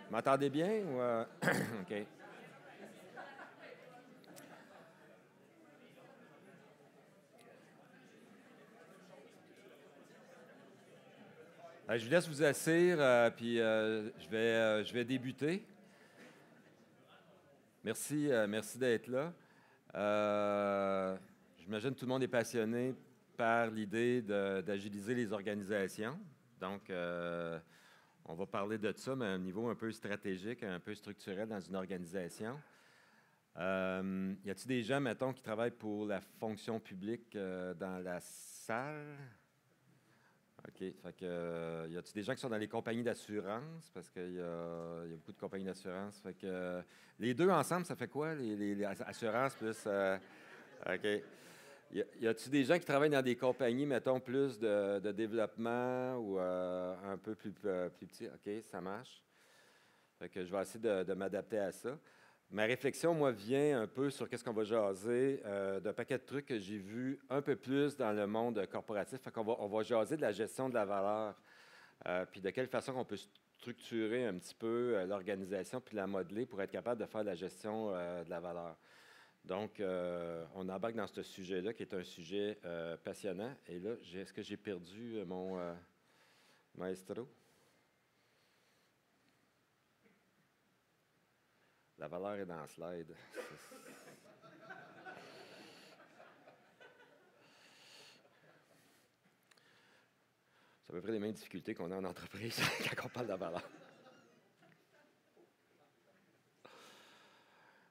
M'entendez bien ou OK. Je vous laisse vous asseoir, puis je vais débuter. Merci, merci d'être là. J'imagine que tout le monde est passionné par l'idée d'agiliser les organisations. Donc, on va parler de ça, mais à un niveau un peu stratégique, un peu structurel dans une organisation. Y a-t-il des gens, mettons, qui travaillent pour la fonction publique dans la salle? OK. Fait que, y a-t-il des gens qui sont dans les compagnies d'assurance? Parce qu'il y a beaucoup de compagnies d'assurance. Fait que, les deux ensemble, ça fait quoi, les assurances plus... OK. Y a-t-il des gens qui travaillent dans des compagnies, mettons, plus de développement ou un peu plus petit? OK, ça marche. Fait que je vais essayer de m'adapter à ça. Ma réflexion, moi, vient un peu sur qu'est-ce qu'on va jaser d'un paquet de trucs que j'ai vus un peu plus dans le monde corporatif. Fait qu'on on va jaser de la gestion de la valeur, puis de quelle façon on peut structurer un petit peu l'organisation puis la modeler pour être capable de faire la gestion de la valeur. Donc, on embarque dans ce sujet-là qui est un sujet passionnant. Et là, est-ce que j'ai perdu mon maestro? La valeur est dans le slide. C'est à peu près les mêmes difficultés qu'on a en entreprise quand on parle de la valeur.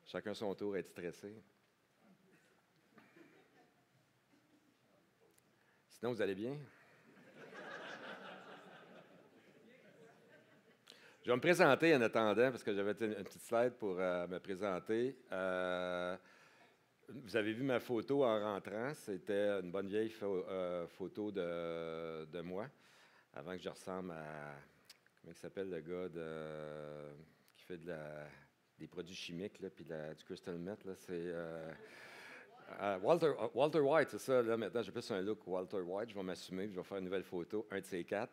Chacun son tour, être stressé. Sinon, vous allez bien? Je vais me présenter en attendant, parce que j'avais une petite slide pour me présenter. Vous avez vu ma photo en rentrant. C'était une bonne vieille photo de moi, avant que je ressemble à... Comment il s'appelle le gars qui fait des produits chimiques, là, puis du crystal meth, là, c'est... Walter White, c'est ça. Là, maintenant, j'ai plus un look Walter White. Je vais m'assumer, je vais faire une nouvelle photo, un de ces quatre.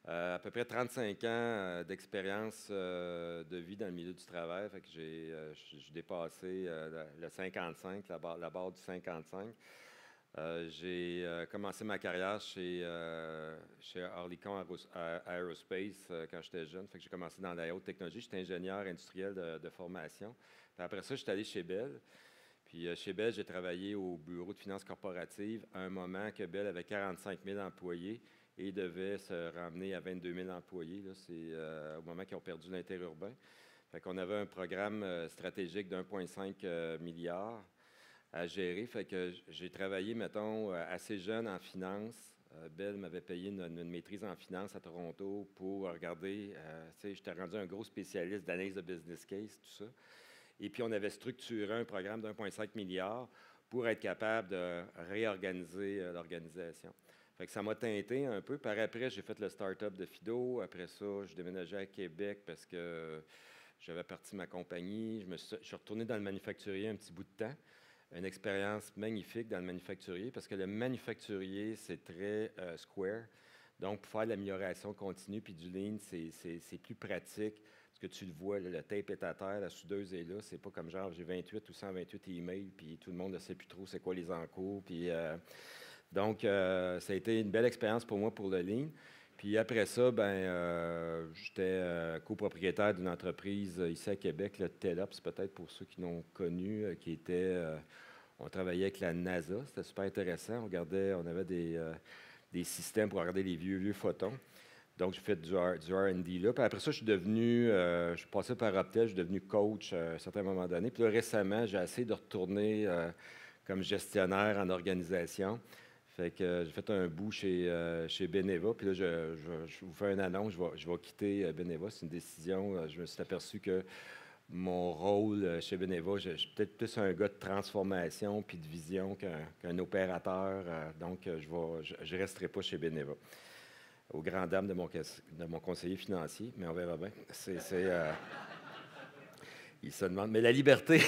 À peu près 35 ans d'expérience de vie dans le milieu du travail. Fait que j'ai dépassé le 55, la barre du 55. J'ai commencé ma carrière chez Oerlikon Aerospace quand j'étais jeune. Fait que j'ai commencé dans la haute technologie. J'étais ingénieur industriel de formation. Puis après ça, j'étais allé chez Bell. Puis chez Bell, j'ai travaillé au bureau de finances corporative à un moment que Bell avait 45 000 employés et devait se ramener à 22 000 employés. C'est au moment qu'ils ont perdu l'interurbain. Fait qu'on avait un programme stratégique d'1,5 milliard à gérer. Fait que j'ai travaillé, mettons, assez jeune en finance. Bell m'avait payé une maîtrise en finance à Toronto pour regarder. Tu sais, j'étais rendu un gros spécialiste d'analyse de business case, tout ça. Et puis, on avait structuré un programme d'1,5 milliard pour être capable de réorganiser l'organisation. Fait que ça m'a teinté un peu. Par après, j'ai fait le start-up de Fido. Après ça, je déménageais à Québec parce que j'avais parti ma compagnie. Je suis retourné dans le manufacturier un petit bout de temps. Une expérience magnifique dans le manufacturier parce que le manufacturier, c'est très square. Donc, pour faire de l'amélioration continue puis du lean, c'est plus pratique. Parce que tu le vois, le tape est à terre, la soudeuse est là. C'est pas comme genre, j'ai 28 ou 128 emails, puis tout le monde ne sait plus trop c'est quoi les encours. Puis, donc, ça a été une belle expérience pour moi pour le lean. Puis après ça, j'étais copropriétaire d'une entreprise ici à Québec, le TELOPS, peut-être pour ceux qui l'ont connu, qui était... on travaillait avec la NASA, c'était super intéressant. On avait des systèmes pour regarder les vieux photons. Donc, j'ai fait du R&D là. Puis après ça, je suis passé par Optel, je suis devenu coach à un certain moment donné. Puis là, récemment, j'ai essayé de retourner comme gestionnaire en organisation. Fait que j'ai fait un bout chez Beneva. Puis là, je vous fais une annonce, je vais quitter Beneva. C'est une décision. Je me suis aperçu que mon rôle chez Beneva, je suis peut-être plus un gars de transformation puis de vision qu'un opérateur. Donc, je ne resterai pas chez Beneva. Aux grandes dames de mon conseiller financier, mais on verra bien. Il se demande. Mais la liberté,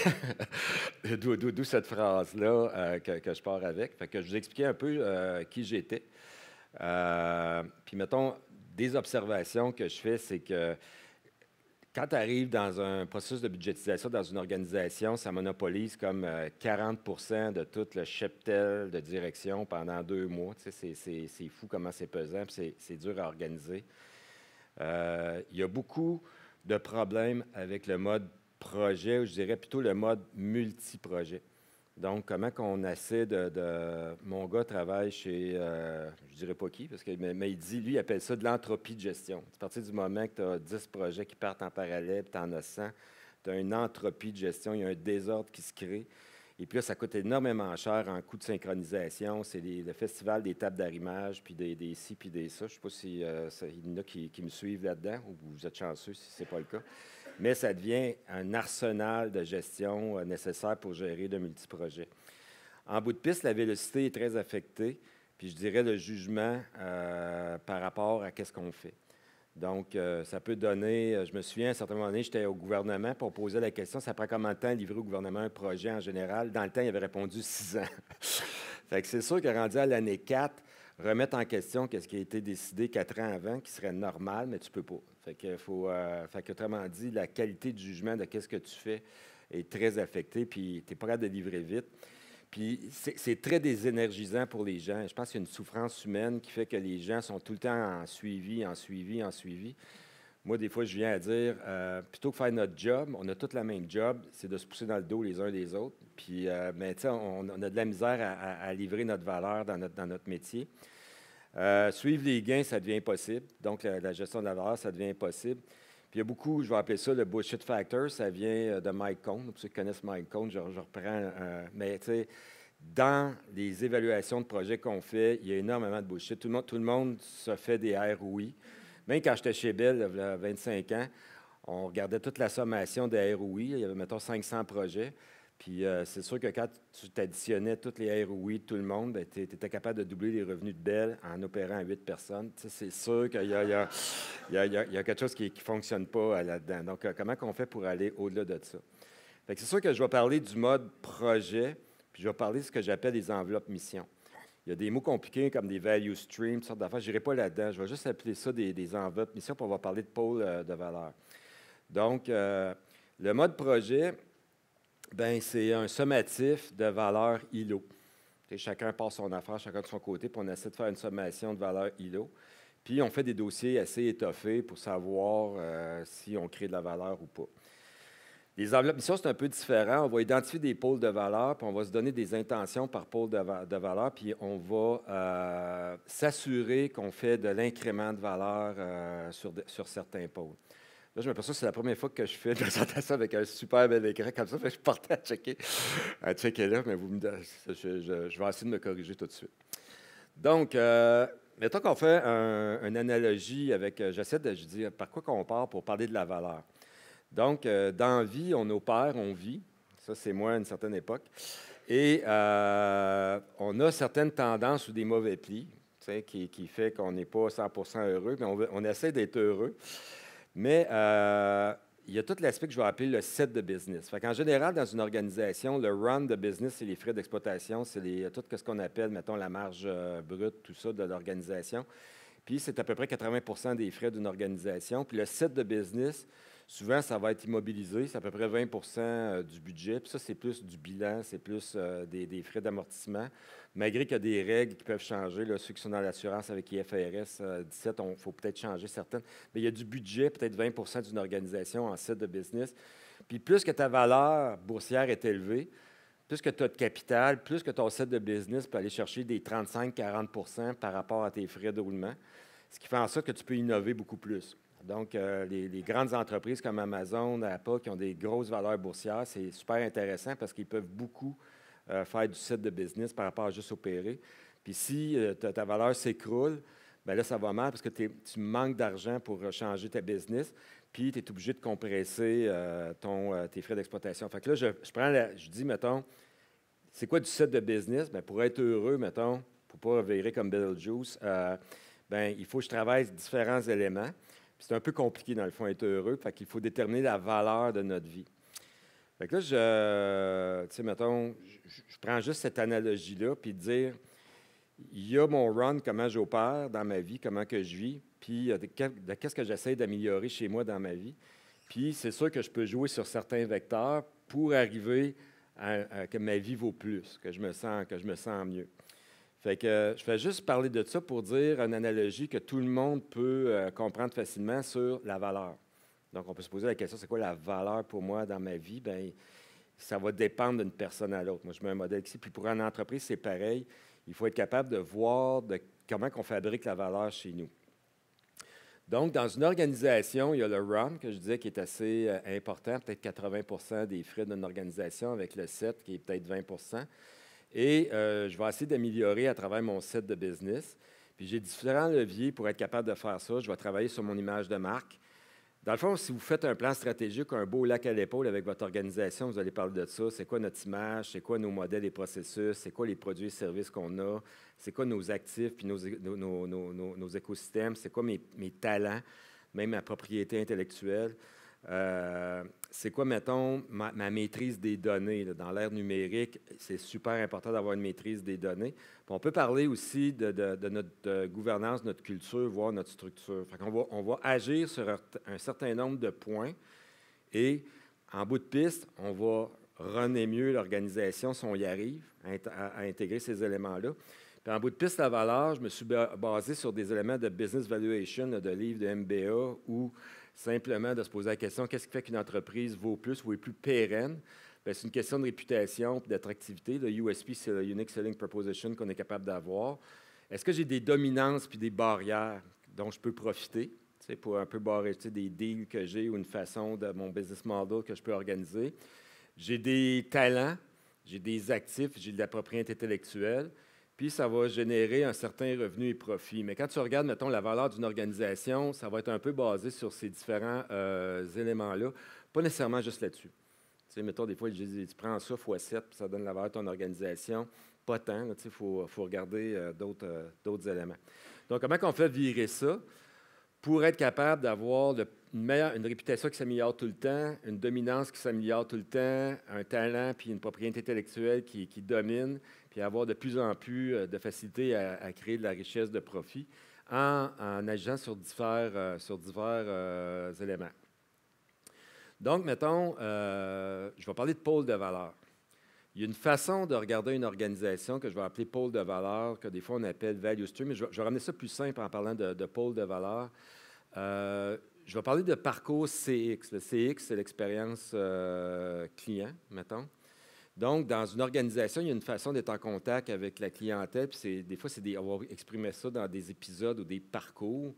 d'où cette phrase-là que je pars avec. Fait que je vous expliquais un peu qui j'étais. Puis, mettons, des observations que je fais, c'est que quand tu arrives dans un processus de budgétisation dans une organisation, ça monopolise comme 40 de tout le cheptel de direction pendant 2 mois. Tu sais, c'est fou comment c'est pesant, puis c'est dur à organiser. Il y a beaucoup de problèmes avec le mode projet, ou je dirais plutôt le mode multi-projet. Donc, comment qu'on essaie Mon gars travaille chez, je ne dirais pas qui, mais il dit, lui, il appelle ça de l'entropie de gestion. À partir du moment que tu as 10 projets qui partent en parallèle, tu en as 100, tu as une entropie de gestion, il y a un désordre qui se crée. Et puis là, ça coûte énormément cher en coût de synchronisation. C'est le festival des tables d'arrimage, puis des ci, puis des ça. Je ne sais pas si il y en a qui me suivent là-dedans, ou vous êtes chanceux si ce n'est pas le cas. Mais ça devient un arsenal de gestion nécessaire pour gérer de multiprojets. En bout de piste, la vélocité est très affectée, puis je dirais le jugement par rapport à qu'est-ce qu'on fait. Donc, ça peut donner, je me souviens, à un certain moment donné, j'étais au gouvernement, puis on posait la question, ça prend combien de temps à livrer au gouvernement un projet en général? Dans le temps, il avait répondu 6 ans. Fait que c'est sûr que rendu à l'année 4, remettre en question ce qui a été décidé 4 ans avant, qui serait normal, mais tu ne peux pas. Fait que, autrement dit, la qualité du jugement de qu'est-ce que tu fais est très affectée, puis tu n'es pas capable de livrer vite. Puis c'est très désénergisant pour les gens. Je pense qu'il y a une souffrance humaine qui fait que les gens sont tout le temps en suivi, en suivi, en suivi. Moi, des fois, je viens à dire, plutôt que faire notre job, on a tous la même job, c'est de se pousser dans le dos les uns des autres. Puis, ben, tu sais, on a de la misère à livrer notre valeur dans notre métier. Suivre les gains, ça devient impossible. Donc, la gestion de la valeur, ça devient impossible. Puis il y a beaucoup, je vais appeler ça le bullshit factor, ça vient de Mike Cohn. Pour ceux qui connaissent Mike Cohn, je reprends. Mais tu sais, dans les évaluations de projets qu'on fait, il y a énormément de bullshit. Tout le monde se fait des ROI. Même quand j'étais chez Bell, il y a 25 ans, on regardait toute la sommation des ROI. Il y avait, mettons, 500 projets. Puis c'est sûr que quand tu t'additionnais toutes les ROI de tout le monde, tu étais capable de doubler les revenus de Bell en opérant à 8 personnes. Tu sais, c'est sûr qu'il y a quelque chose qui ne fonctionne pas là-dedans. Donc, comment on fait pour aller au-delà de ça? Fait que c'est sûr que je vais parler du mode projet, puis je vais parler de ce que j'appelle les enveloppes missions. Il y a des mots compliqués comme des value streams, toutes sortes d'affaires. Je n'irai pas là-dedans. Je vais juste appeler ça des enveloppes missions, puis on va parler de pôle de valeur. Donc, le mode projet, ben, c'est un sommatif de valeur ILO. Et chacun passe son affaire, chacun de son côté, puis on essaie de faire une sommation de valeur ILO. Puis on fait des dossiers assez étoffés pour savoir si on crée de la valeur ou pas. Les enveloppes missions, c'est un peu différent. On va identifier des pôles de valeur, puis on va se donner des intentions par pôle de valeur, puis on va s'assurer qu'on fait de l'incrément de valeur sur certains pôles. Là, je m'aperçois que c'est la première fois que je fais une présentation avec un super bel écran comme ça. Fait que je partais à checker là, mais je vais essayer de me corriger tout de suite. Donc, mettons qu'on fait une analogie avec, je dis, par quoi qu'on part pour parler de la valeur. Donc, dans la vie, on opère, on vit. Ça, c'est moi à une certaine époque. Et on a certaines tendances ou des mauvais plis, qui fait qu'on n'est pas 100% heureux, mais on essaie d'être heureux. Mais il y a tout l'aspect que je vais appeler le set de business. Fait qu'en général, dans une organisation, le run de business, c'est les frais d'exploitation, c'est tout ce qu'on appelle, mettons, la marge brute, tout ça de l'organisation. Puis c'est à peu près 80% des frais d'une organisation. Puis le set de business, souvent, ça va être immobilisé, c'est à peu près 20% du budget. Puis ça, c'est plus du bilan, c'est plus des frais d'amortissement. Malgré qu'il y a des règles qui peuvent changer, là, ceux qui sont dans l'assurance avec IFRS 17, il faut peut-être changer certaines. Mais il y a du budget, peut-être 20% d'une organisation en set de business. Puis plus que ta valeur boursière est élevée, plus que tu as de capital, plus que ton set de business peut aller chercher des 35-40% par rapport à tes frais de roulement, ce qui fait en sorte que tu peux innover beaucoup plus. Donc, les grandes entreprises comme Amazon, Apple, qui ont des grosses valeurs boursières, c'est super intéressant parce qu'ils peuvent beaucoup faire du set de business par rapport à juste opérer. Puis si ta valeur s'écroule, bien là, ça va mal parce que tu manques d'argent pour changer ta business, puis tu es obligé de compresser tes frais d'exploitation. Fait que là, je dis, mettons, c'est quoi du set de business? Bien, pour être heureux, mettons, pour ne pas virer comme Beetlejuice, bien, il faut que je travaille différents éléments. C'est un peu compliqué, dans le fond, être heureux. Fait qu'il faut déterminer la valeur de notre vie. Fait que là, tu sais, mettons, je prends juste cette analogie-là, puis dire, il y a mon run, comment j'opère dans ma vie, comment que je vis, puis de qu'est-ce que j'essaie d'améliorer chez moi dans ma vie. Puis c'est sûr que je peux jouer sur certains vecteurs pour arriver à que ma vie vaut plus, que je me sens mieux. Fait que je vais juste parler de ça pour dire une analogie que tout le monde peut comprendre facilement sur la valeur. Donc, on peut se poser la question, c'est quoi la valeur pour moi dans ma vie? Bien, ça va dépendre d'une personne à l'autre. Moi, je mets un modèle ici. Puis pour une entreprise, c'est pareil. Il faut être capable de voir comment on fabrique la valeur chez nous. Donc, dans une organisation, il y a le run, que je disais, qui est assez important, peut-être 80 des frais d'une organisation, avec le set, qui est peut-être 20 Et je vais essayer d'améliorer à travers mon set de business. Puis j'ai différents leviers pour être capable de faire ça. Je vais travailler sur mon image de marque. Dans le fond, si vous faites un plan stratégique, un beau lac à l'épaule avec votre organisation, vous allez parler de ça. C'est quoi notre image? C'est quoi nos modèles et processus? C'est quoi les produits et services qu'on a? C'est quoi nos actifs puis nos écosystèmes? C'est quoi mes talents, même ma propriété intellectuelle? C'est quoi, mettons, ma maîtrise des données? Là, dans l'ère numérique, c'est super important d'avoir une maîtrise des données. Puis on peut parler aussi de notre gouvernance, notre culture, voire notre structure. Fait on va agir sur un certain nombre de points et, en bout de piste, on va runner mieux l'organisation si on y arrive à intégrer ces éléments-là. Puis en bout de piste, la valeur, je me suis basé sur des éléments de business valuation, de livres de MBA, ou simplement de se poser la question, qu'est-ce qui fait qu'une entreprise vaut plus ou est plus pérenne? Bien, c'est une question de réputation et d'attractivité. Le USP, c'est le Unique Selling Proposition qu'on est capable d'avoir. Est-ce que j'ai des dominances puis des barrières dont je peux profiter pour un peu barrer des deals que j'ai ou une façon de mon business model que je peux organiser? J'ai des talents, j'ai des actifs, j'ai de la propriété intellectuelle. Puis ça va générer un certain revenu et profit. Mais quand tu regardes, mettons, la valeur d'une organisation, ça va être un peu basé sur ces différents éléments-là, pas nécessairement juste là-dessus. Tu sais, mettons, des fois, je dis, tu prends ça x7, puis ça donne la valeur de ton organisation. Pas tant, il faut regarder d'autres éléments. Donc, comment on fait virer ça pour être capable d'avoir une réputation qui s'améliore tout le temps, une dominance qui s'améliore tout le temps, un talent puis une propriété intellectuelle qui domine, puis avoir de plus en plus de facilité à créer de la richesse de profit en agissant sur divers éléments. Donc, mettons, je vais parler de pôle de valeur. Il y a une façon de regarder une organisation que je vais appeler pôle de valeur, que des fois on appelle value stream, mais je vais ramener ça plus simple en parlant de pôle de valeur. Je vais parler de parcours CX. Le CX, c'est l'expérience client, mettons. Donc, dans une organisation, il y a une façon d'être en contact avec la clientèle, puis des fois, on va exprimer ça dans des épisodes ou des parcours.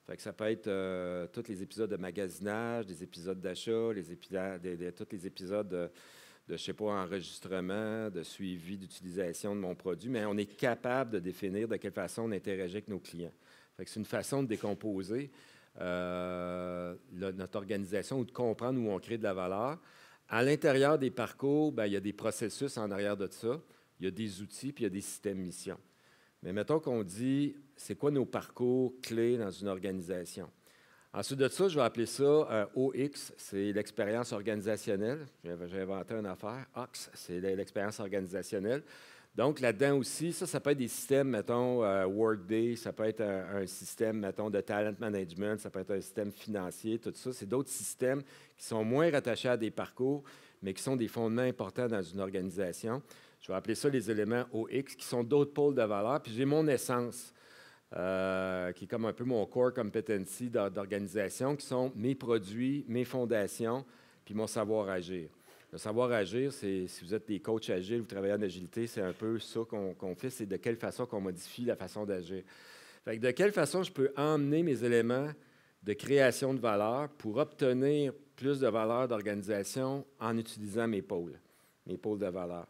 Fait que ça peut être tous les épisodes de magasinage, des épisodes d'achat, tous les épisodes de je ne sais pas, enregistrement, de suivi d'utilisation de mon produit, mais on est capable de définir de quelle façon on interagit avec nos clients. Fait que c'est une façon de décomposer notre organisation ou de comprendre où on crée de la valeur. À l'intérieur des parcours, bien, il y a des processus en arrière de ça, il y a des outils, puis il y a des systèmes missions. Mais mettons qu'on dit, c'est quoi nos parcours clés dans une organisation? Ensuite de ça, je vais appeler ça OX, c'est l'expérience organisationnelle. J'ai inventé une affaire. OX, c'est l'expérience organisationnelle. Donc, là-dedans aussi, ça peut être des systèmes, mettons, Workday, ça peut être un système, mettons, de talent management, ça peut être un système financier, tout ça. C'est d'autres systèmes qui sont moins rattachés à des parcours, mais qui sont des fondements importants dans une organisation. Je vais appeler ça les éléments OX, qui sont d'autres pôles de valeur. Puis j'ai mon essence, qui est comme un peu mon core competency d'organisation, qui sont mes produits, mes fondations, puis mon savoir-agir. Le savoir-agir, c'est, si vous êtes des coachs agiles, vous travaillez en agilité, c'est un peu ça qu'on fait, c'est de quelle façon qu'on modifie la façon d'agir. Fait que de quelle façon je peux emmener mes éléments de création de valeur pour obtenir plus de valeur d'organisation en utilisant mes pôles de valeur.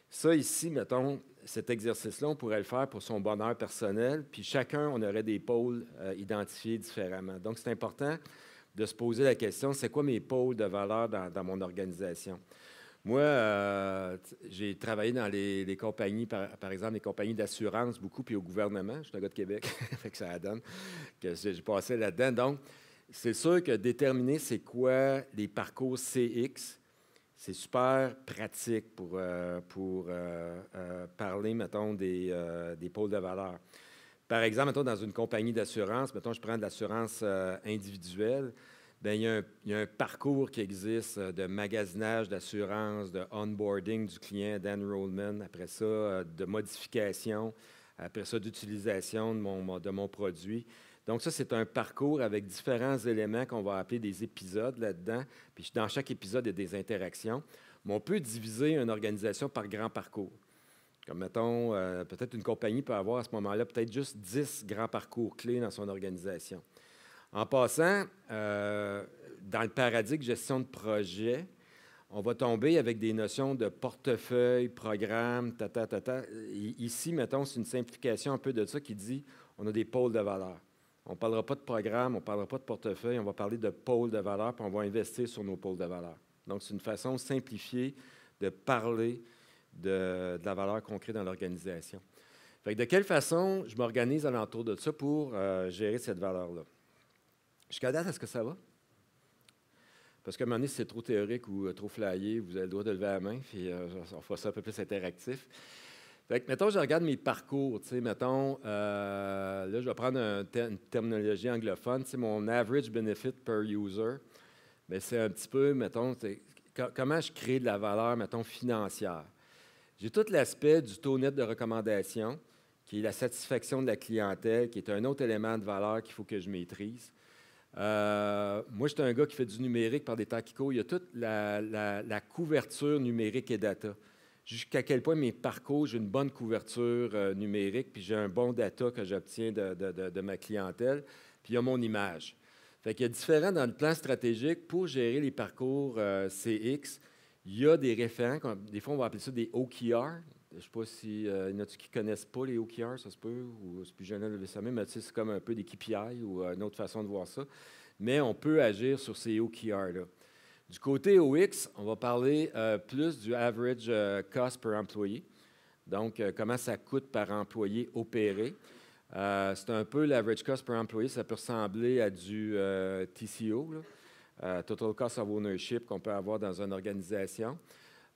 Ça, ici, mettons, cet exercice-là, on pourrait le faire pour son bonheur personnel, puis chacun, on aurait des pôles identifiés différemment. Donc, c'est important de se poser la question, c'est quoi mes pôles de valeur dans mon organisation? Moi, j'ai travaillé dans les compagnies, par exemple, les compagnies d'assurance beaucoup, puis au gouvernement. Je suis un gars de Québec, fait que ça donne que j'ai passé là-dedans. Donc, c'est sûr que déterminer c'est quoi les parcours CX, c'est super pratique pour parler, mettons, des pôles de valeur. Par exemple, mettons, dans une compagnie d'assurance, mettons, je prends de l'assurance individuelle, bien, il y a un parcours qui existe de magasinage, d'assurance, de onboarding du client, d'enrollment, après ça, de modification, après ça, d'utilisation de mon produit. Donc, ça, c'est un parcours avec différents éléments qu'on va appeler des épisodes là-dedans. Puis, dans chaque épisode, il y a des interactions. Mais on peut diviser une organisation par grand parcours. Comme, mettons, peut-être une compagnie peut avoir à ce moment-là peut-être juste 10 grands parcours clés dans son organisation. En passant, dans le paradigme gestion de projet, on va tomber avec des notions de portefeuille, programme, Ici, mettons, c'est une simplification un peu de ça qui dit on a des pôles de valeur. On ne parlera pas de programme, on ne parlera pas de portefeuille, on va parler de pôles de valeur, puis on va investir sur nos pôles de valeur. Donc, c'est une façon simplifiée de parler de la valeur qu'on crée dans l'organisation. Fait que de quelle façon je m'organise alentour de ça pour gérer cette valeur-là? Jusqu'à date, est-ce que ça va? Parce qu'à un moment donné, si c'est trop théorique ou trop flyé, vous avez le droit de lever la main, puis on fera ça un peu plus interactif. Fait que, mettons, je regarde mes parcours, tu sais, mettons, là, je vais prendre une terminologie anglophone, tu sais, mon average benefit per user, bien, c'est un petit peu, mettons, comment je crée de la valeur, mettons, financière. J'ai tout l'aspect du taux net de recommandation, qui est la satisfaction de la clientèle, qui est un autre élément de valeur qu'il faut que je maîtrise. Moi, je suis un gars qui fait du numérique par des temps qui courent. Il y a toute la couverture numérique et data. Jusqu'à quel point mes parcours, j'ai une bonne couverture numérique, puis j'ai un bon data que j'obtiens de ma clientèle, puis il y a mon image. Fait qu'il y a différents dans le plan stratégique pour gérer les parcours CX. Il y a des référents, des fois on va appeler ça des OKR. Je ne sais pas s'il y en a qui ne connaissent pas les OKR, ça se peut, ou c'est plus gênant de lever sa main, mais tu sais, c'est comme un peu des KPI ou une autre façon de voir ça. Mais on peut agir sur ces OKR-là. Du côté OX, on va parler plus du average cost per employee. Donc, comment ça coûte par employé opéré. C'est un peu l'average cost per employee, ça peut ressembler à du TCO, là, Total Cost of Ownership qu'on peut avoir dans une organisation.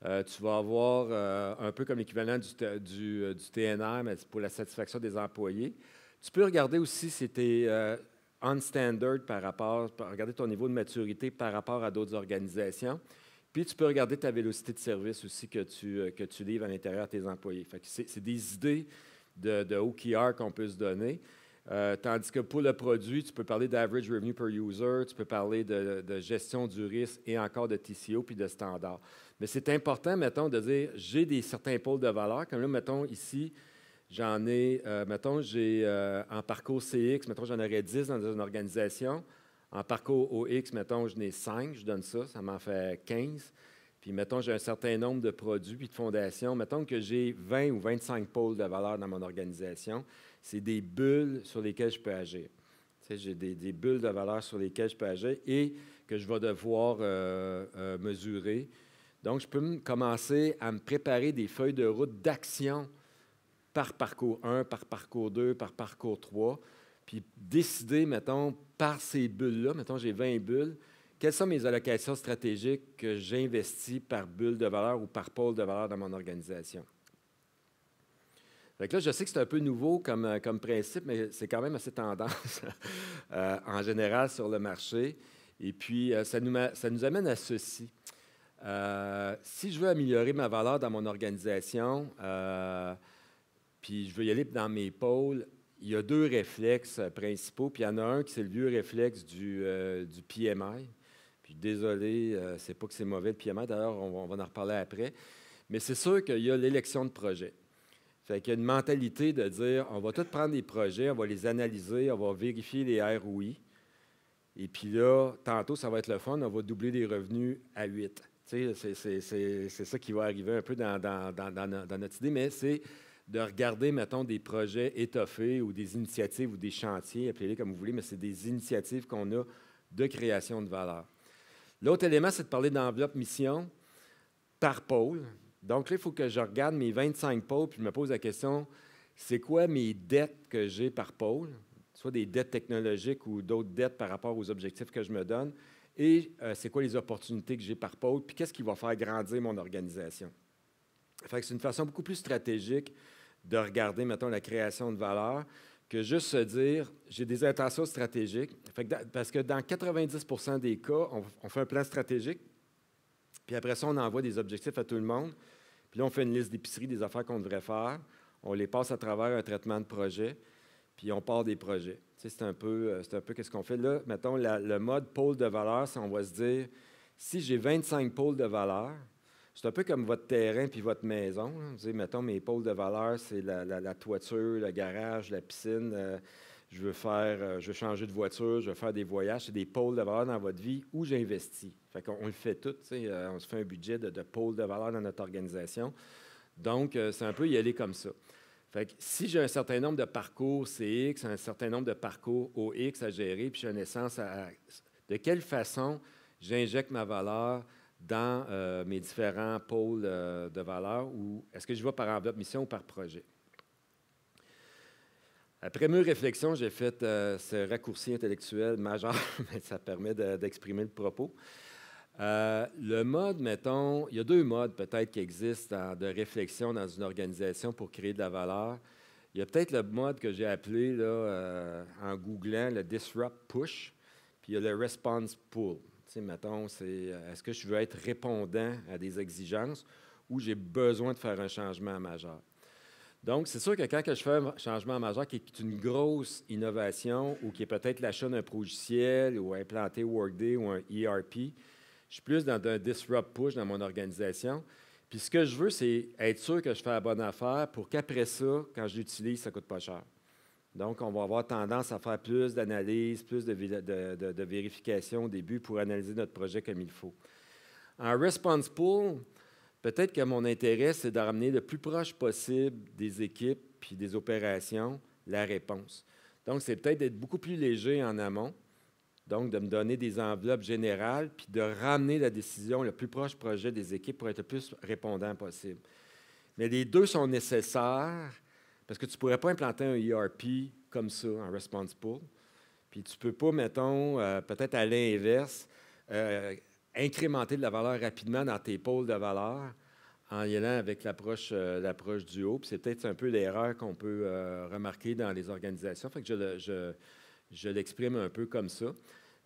Tu vas avoir un peu comme l'équivalent du TNR, mais pour la satisfaction des employés. Tu peux regarder aussi si tu es on-standard regarder ton niveau de maturité par rapport à d'autres organisations. Puis, tu peux regarder ta vélocité de service aussi que tu livres à l'intérieur de tes employés. Fait que c'est des idées de OKR qu'on peut se donner. Tandis que pour le produit, tu peux parler d'average revenue per user, tu peux parler de gestion du risque et encore de TCO puis de standard. Mais c'est important, mettons, de dire j'ai certains pôles de valeur. Comme là, mettons, ici, j'en ai, mettons, j'ai en parcours CX, mettons, j'en aurais 10 dans une organisation. En parcours OX, mettons, j'en ai 5, je donne ça, ça m'en fait 15. Puis, mettons, j'ai un certain nombre de produits puis de fondations. Mettons que j'ai 20 ou 25 pôles de valeur dans mon organisation. C'est des bulles sur lesquelles je peux agir. Tu sais, j'ai des bulles de valeur sur lesquelles je peux agir et que je vais devoir mesurer. Donc, je peux commencer à me préparer des feuilles de route d'action par parcours 1, par parcours 2, par parcours 3, puis décider, mettons, par ces bulles-là, mettons, j'ai 20 bulles, quelles sont mes allocations stratégiques que j'investis par bulle de valeur ou par pôle de valeur dans mon organisation. Fait que là, je sais que c'est un peu nouveau comme principe, mais c'est quand même assez tendance en général sur le marché. Et puis, ça nous amène à ceci. Si je veux améliorer ma valeur dans mon organisation, puis je veux y aller dans mes pôles, il y a 2 réflexes principaux, puis il y en a un qui c'est le vieux réflexe du PMI. Puis désolé, c'est pas que c'est mauvais le PMI, d'ailleurs, on va en reparler après. Mais c'est sûr qu'il y a l'élection de projet. Fait qu'il y a une mentalité de dire, on va tous prendre des projets, on va les analyser, on va vérifier les ROI. Et puis là, tantôt, ça va être le fun, on va doubler les revenus à 8. Tu sais, c'est ça qui va arriver un peu dans notre idée, mais c'est de regarder, mettons, des projets étoffés ou des initiatives ou des chantiers, appelez-les comme vous voulez, mais c'est des initiatives qu'on a de création de valeur. L'autre élément, c'est de parler d'enveloppe mission par pôle. Donc là, il faut que je regarde mes 25 pôles puis je me pose la question, c'est quoi mes dettes que j'ai par pôle, soit des dettes technologiques ou d'autres dettes par rapport aux objectifs que je me donne, et c'est quoi les opportunités que j'ai par pôle, puis qu'est-ce qui va faire grandir mon organisation. Fait que c'est une façon beaucoup plus stratégique de regarder, mettons, la création de valeur. que juste se dire, j'ai des intentions stratégiques. Parce que dans 90% des cas, on fait un plan stratégique, puis après ça, on envoie des objectifs à tout le monde. Puis là, on fait une liste d'épicerie des affaires qu'on devrait faire. On les passe à travers un traitement de projet, puis on part des projets. Tu sais, c'est un peu qu'est-ce qu'on fait. Là, mettons, le mode pôle de valeur, on va se dire, si j'ai 25 pôles de valeur, c'est un peu comme votre terrain puis votre maison. Vous savez, mettons, mes pôles de valeur, c'est la toiture, le garage, la piscine. Je veux changer de voiture, je veux faire des voyages. C'est des pôles de valeur dans votre vie où j'investis. Fait qu'on le fait tout. On se fait un budget de pôles de valeur dans notre organisation. Donc, c'est un peu y aller comme ça. Fait que si j'ai un certain nombre de parcours CX, un certain nombre de parcours OX à gérer, puis j'ai une essence de quelle façon j'injecte ma valeur dans mes différents pôles de valeur, ou est-ce que je vais par enveloppe mission ou par projet? Après mûre réflexion, j'ai fait ce raccourci intellectuel majeur, mais ça permet d'exprimer le propos. Le mode, mettons, il y a deux modes peut-être qui existent de réflexion dans une organisation pour créer de la valeur. Il y a peut-être le mode que j'ai appelé là, en googlant le Disrupt Push, puis il y a le Response Pull. Tu sais, mettons, c'est est-ce que je veux être répondant à des exigences ou j'ai besoin de faire un changement majeur? Donc, c'est sûr que quand je fais un changement majeur qui est une grosse innovation ou qui est peut-être l'achat d'un logiciel ou implanter Workday ou un ERP, je suis plus dans un disrupt push dans mon organisation. Puis ce que je veux, c'est être sûr que je fais la bonne affaire pour qu'après ça, quand je l'utilise, ça ne coûte pas cher. Donc, on va avoir tendance à faire plus d'analyse, plus de vérification au début pour analyser notre projet comme il faut. En response pool, peut-être que mon intérêt, c'est de ramener le plus proche possible des équipes puis des opérations la réponse. Donc, c'est peut-être d'être beaucoup plus léger en amont, donc de me donner des enveloppes générales puis de ramener la décision le plus proche projet des équipes pour être le plus répondant possible. Mais les deux sont nécessaires parce que tu ne pourrais pas implanter un ERP comme ça, en response pool. Puis tu ne peux pas, mettons, peut-être à l'inverse, incrémenter de la valeur rapidement dans tes pôles de valeur en y allant avec l'approche du haut. Puis c'est peut-être un peu l'erreur qu'on peut remarquer dans les organisations. Fait que je l'exprime un peu comme ça.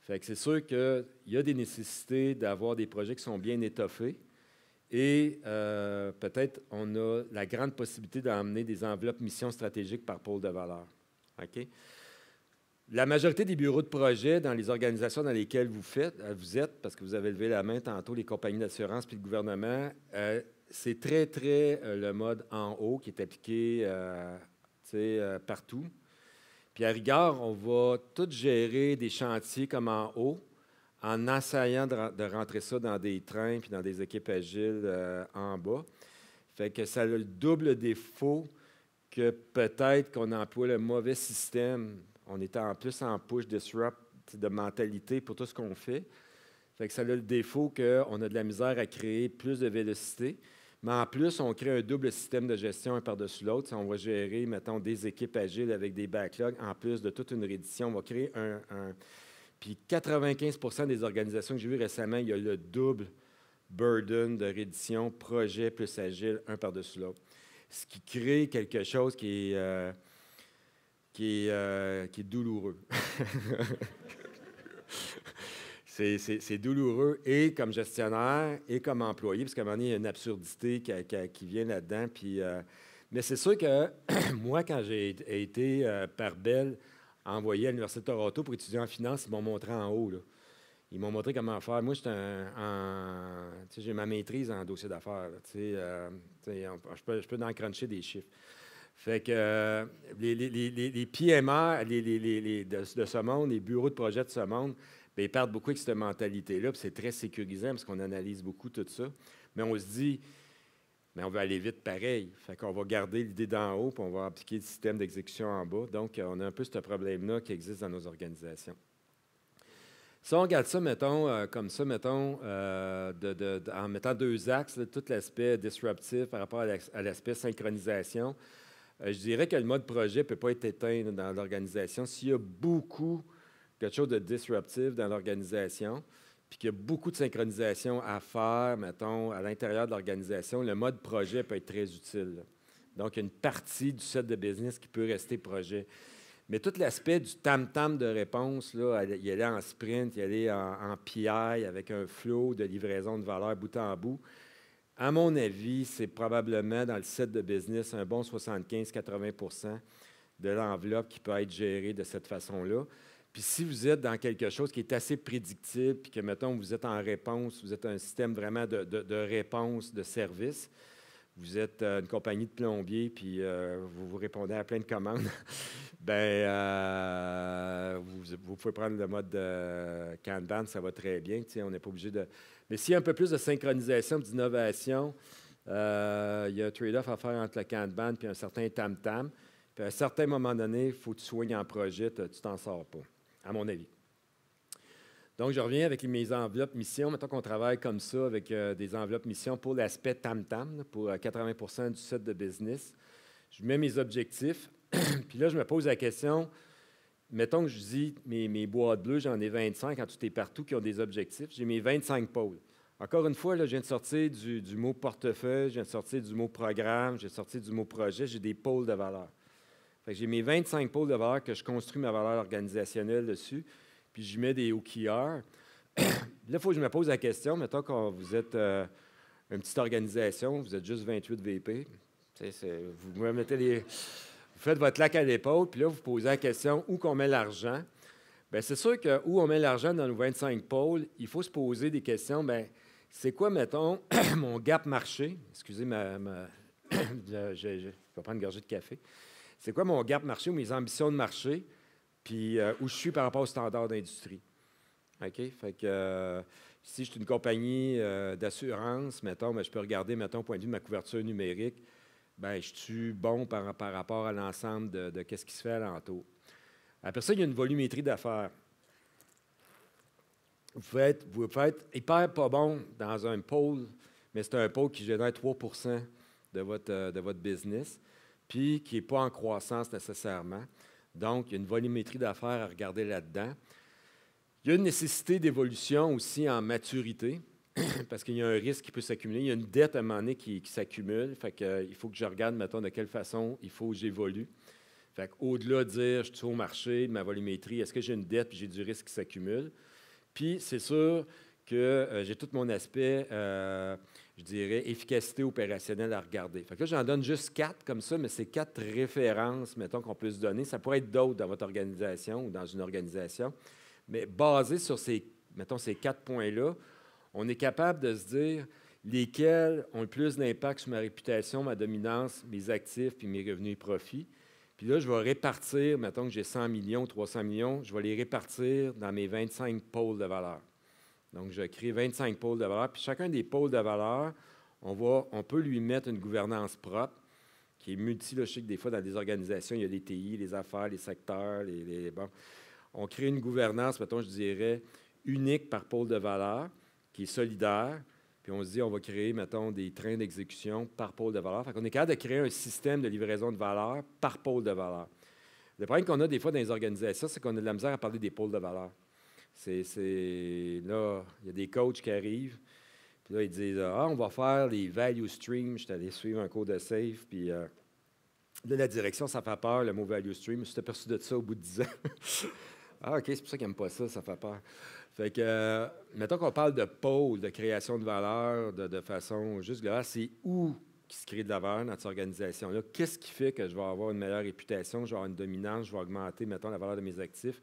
Fait que c'est sûr qu'il y a des nécessités d'avoir des projets qui sont bien étoffés. Et peut-être on a la grande possibilité d'emmener des enveloppes missions stratégiques par pôle de valeur. OK? La majorité des bureaux de projet dans les organisations dans lesquelles vous êtes, parce que vous avez levé la main tantôt, les compagnies d'assurance puis le gouvernement, c'est très, très le mode en haut qui est appliqué partout. Puis à rigueur, on va tout gérer des chantiers comme en haut, en essayant de rentrer ça dans des trains puis dans des équipes agiles en bas. Fait que ça a le double défaut que peut-être qu'on emploie le mauvais système. On est en plus en push disrupt de mentalité pour tout ce qu'on fait. Fait que ça a le défaut qu'on a de la misère à créer plus de vélocité. Mais en plus, on crée un double système de gestion un par-dessus l'autre. Si on va gérer, mettons, des équipes agiles avec des backlogs, en plus de toute une réédition, on va créer Puis 95% des organisations que j'ai vues récemment, il y a le double burden de réédition, projet plus agile, un par-dessus l'autre. Ce qui crée quelque chose qui est douloureux. C'est douloureux et comme gestionnaire et comme employé, parce qu'à un moment donné, il y a une absurdité qui vient là-dedans. Mais c'est sûr que moi, quand j'ai été par Bell envoyé à l'Université de Toronto pour étudier en finance, ils m'ont montré en haut. Là. Ils m'ont montré comment faire. Moi, j'ai ma maîtrise en dossier d'affaires. Je peux en cruncher des chiffres. Fait que les PMA de ce monde, les bureaux de projet de ce monde, bien, ils partent beaucoup avec cette mentalité-là. C'est très sécurisant parce qu'on analyse beaucoup tout ça. Mais on se dit, mais on veut aller vite pareil. Fait qu'on va garder l'idée d'en haut puis on va appliquer le système d'exécution en bas. Donc, on a un peu ce problème-là qui existe dans nos organisations. Si on regarde ça, mettons, comme ça, mettons, en mettant deux axes, là, tout l'aspect disruptif par rapport à l'aspect synchronisation, je dirais que le mode projet ne peut pas être éteint là, dans l'organisation. S'il y a quelque chose de disruptif dans l'organisation, puis qu'il y a beaucoup de synchronisation à faire, mettons, à l'intérieur de l'organisation, le mode projet peut être très utile. Là. Donc, il y a une partie du set de business qui peut rester projet. Mais tout l'aspect du tam-tam de réponse, là, y aller en sprint, y aller en PI avec un flow de livraison de valeur bout en bout, à mon avis, c'est probablement dans le set de business un bon 75-80 de l'enveloppe qui peut être gérée de cette façon-là. Puis si vous êtes dans quelque chose qui est assez prédictible, puis que, mettons, vous êtes en réponse, vous êtes un système vraiment de réponse, de service, vous êtes une compagnie de plombiers, puis vous répondez à plein de commandes, vous pouvez prendre le mode Kanban, ça va très bien. On n'est pas obligé de... Mais s'il y a un peu plus de synchronisation, d'innovation, il y a un trade-off à faire entre le Kanban et un certain tam-tam. Puis à un certain moment donné, il faut que tu soignes en projet, tu t'en sors pas, à mon avis. Donc, je reviens avec mes enveloppes missions. Mettons qu'on travaille comme ça avec des enveloppes missions pour l'aspect tam-tam, pour 80 du set de business. Je mets mes objectifs. Puis là, je me pose la question, mettons que je dis mes boîtes bleues, j'en ai 25 en tout et partout qui ont des objectifs. J'ai mes 25 pôles. Encore une fois, là, je viens de sortir du mot portefeuille, je viens de sortir du mot programme, je viens de sortir du mot projet. J'ai des pôles de valeur. Fait que j'ai mes 25 pôles de valeur que je construis ma valeur organisationnelle dessus. Puis je mets des OKR. Là, il faut que je me pose la question, mettons que vous êtes une petite organisation, vous êtes juste 28 VP, vous me mettez vous faites votre lac à l'épaule, puis là, vous posez la question où qu'on met l'argent. Bien, c'est sûr que où on met l'argent dans nos 25 pôles, il faut se poser des questions. Bien, c'est quoi, mettons, mon gap marché? Excusez je vais prendre une gorgée de café. C'est quoi mon gap marché ou mes ambitions de marché? Puis où je suis par rapport aux standards d'industrie. OK? Fait que si je suis une compagnie d'assurance, mettons, je peux regarder, mettons, au point de vue de ma couverture numérique, bien, je suis bon par rapport à l'ensemble de ce qui se fait alentour. Après ça, il y a une volumétrie d'affaires. Vous pouvez être hyper pas bon dans un pôle, mais c'est un pôle qui génère 3 de votre business, puis qui n'est pas en croissance nécessairement. Donc, il y a une volumétrie d'affaires à regarder là-dedans. Il y a une nécessité d'évolution aussi en maturité, parce qu'il y a un risque qui peut s'accumuler. Il y a une dette à un moment donné qui s'accumule. Fait qu'il faut que je regarde, mettons, de quelle façon il faut que j'évolue. Fait qu'au-delà de dire, je suis au marché, ma volumétrie, est-ce que j'ai une dette puis j'ai du risque qui s'accumule? Puis, c'est sûr que j'ai tout mon aspect, je dirais, efficacité opérationnelle à regarder. Fait que là, j'en donne juste 4 comme ça, mais c'est 4 références, mettons, qu'on peut se donner. Ça pourrait être d'autres dans votre organisation ou dans une organisation, mais basé sur ces 4 points-là, on est capable de se dire lesquels ont le plus d'impact sur ma réputation, ma dominance, mes actifs puis mes revenus et profits. Puis là, je vais répartir, mettons que j'ai 100 millions, 300 millions, je vais les répartir dans mes 25 pôles de valeur. Donc, je crée 25 pôles de valeur. Puis chacun des pôles de valeur, on peut lui mettre une gouvernance propre qui est multilogique. Des fois, dans des organisations, il y a les TI, les affaires, les secteurs, bon. On crée une gouvernance, mettons, je dirais, unique par pôle de valeur, qui est solidaire. Puis on se dit, on va créer, mettons, des trains d'exécution par pôle de valeur. Fait qu'on est capable de créer un système de livraison de valeur par pôle de valeur. Le problème qu'on a des fois dans les organisations, c'est qu'on a de la misère à parler des pôles de valeur. Là, il y a des coachs qui arrivent, puis là, ils disent, on va faire les value streams. Je suis allé suivre un cours de SAFe, puis là, la direction, ça fait peur, le mot value stream. Je me suis aperçu de ça au bout de 10 ans. Ah, OK, c'est pour ça qu'ils n'aiment pas ça, ça fait peur. Fait que, mettons qu'on parle de pôle, de création de valeur, de façon juste globale, c'est où qui se crée de la valeur dans cette organisation-là? Qu'est-ce qui fait que je vais avoir une meilleure réputation, je vais avoir une dominance, je vais augmenter, mettons, la valeur de mes actifs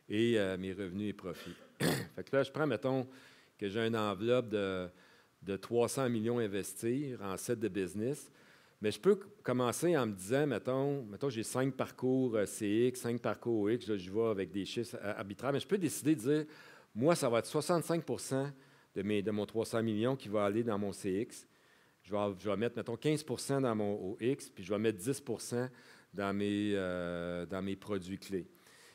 et mes revenus et profits? Fait que là, je prends, mettons, que j'ai une enveloppe de 300 millions à investir en set de business. Mais je peux commencer en me disant, mettons j'ai 5 parcours CX, 5 parcours X, là, je vais avec des chiffres arbitraires, mais je peux décider de dire, moi, ça va être 65 de mon 300 millions qui va aller dans mon CX. Je vais mettre, mettons, 15 dans mon OX, puis je vais mettre 10 dans mes produits clés.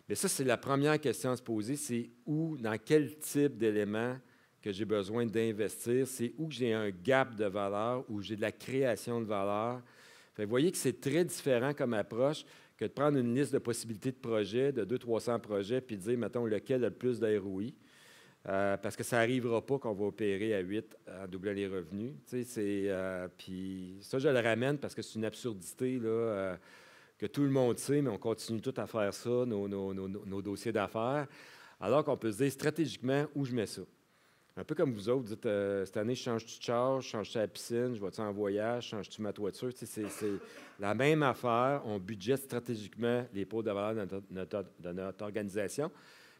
Mais ça, c'est la première question à se poser, c'est où, dans quel type d'éléments que j'ai besoin d'investir, c'est où j'ai un gap de valeur, où j'ai de la création de valeur. Fait, vous voyez que c'est très différent comme approche que de prendre une liste de possibilités de projets, de 200-300 projets, puis de dire, mettons, lequel a le plus d'ROI. Parce que ça n'arrivera pas qu'on va opérer à 8 en doublant les revenus. Puis ça, je le ramène parce que c'est une absurdité là, que tout le monde sait, mais on continue tout à faire ça, nos dossiers d'affaires, alors qu'on peut se dire stratégiquement où je mets ça. Un peu comme vous autres, vous dites, cette année, je change-tu de char, je change-tu la piscine, je vais-tu en voyage, je change-tu ma toiture? C'est la même affaire. On budgète stratégiquement les pôles de valeur de notre organisation.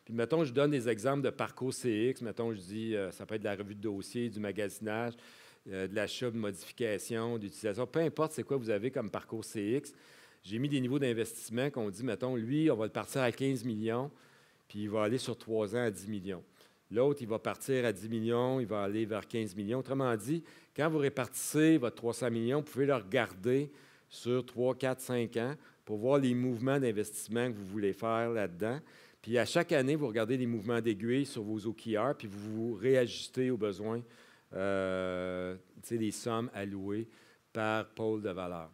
Puis, mettons, je donne des exemples de parcours CX. Mettons, je dis, ça peut être de la revue de dossier, du magasinage, de l'achat, de modification, d'utilisation. Peu importe c'est quoi vous avez comme parcours CX. J'ai mis des niveaux d'investissement qu'on dit, mettons, lui, on va le partir à 15 millions, puis il va aller sur 3 ans à 10 millions. L'autre, il va partir à 10 millions, il va aller vers 15 millions. Autrement dit, quand vous répartissez votre 300 millions, vous pouvez le regarder sur 3, 4, 5 ans pour voir les mouvements d'investissement que vous voulez faire là-dedans. Puis à chaque année, vous regardez les mouvements d'aiguille sur vos OKR, puis vous réajustez aux besoins les sommes allouées par pôle de valeur.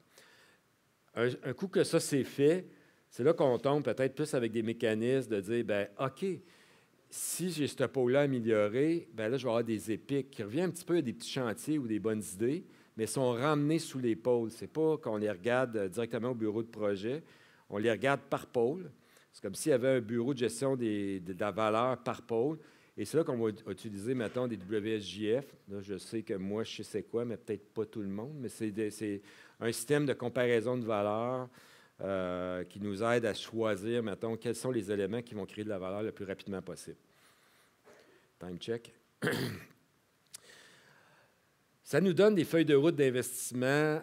Un coup que ça c'est fait, c'est là qu'on tombe peut-être plus avec des mécanismes de dire, bien, OK, si j'ai ce pôle-là amélioré, bien là, je vais avoir des épiques qui reviennent un petit peu à des petits chantiers ou des bonnes idées, mais sont ramenés sous les pôles. Ce n'est pas qu'on les regarde directement au bureau de projet, on les regarde par pôle. C'est comme s'il y avait un bureau de gestion de la valeur par pôle. Et c'est là qu'on va utiliser, mettons, des WSJF. Là, je sais que moi, je sais c'est quoi, mais peut-être pas tout le monde, mais c'est un système de comparaison de valeur qui nous aide à choisir, mettons, quels sont les éléments qui vont créer de la valeur le plus rapidement possible. Time check. Ça nous donne des feuilles de route d'investissement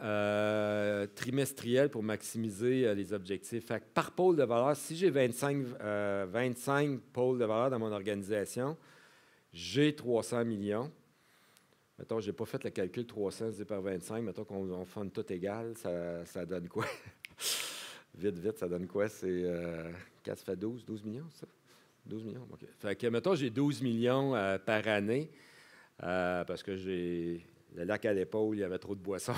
trimestrielles pour maximiser les objectifs. Fait que par pôle de valeur, si j'ai 25 pôles de valeur dans mon organisation, j'ai 300 millions. Mettons, je n'ai pas fait le calcul 300 divisé par 25. Mettons qu'on fonde tout égal, ça donne quoi? Vite, ça donne quoi? C'est 4, ça fait 12 millions, ça? 12 millions, OK. Fait que, mettons, j'ai 12 millions par année parce que j'ai le lac à l'épaule, il y avait trop de boissons.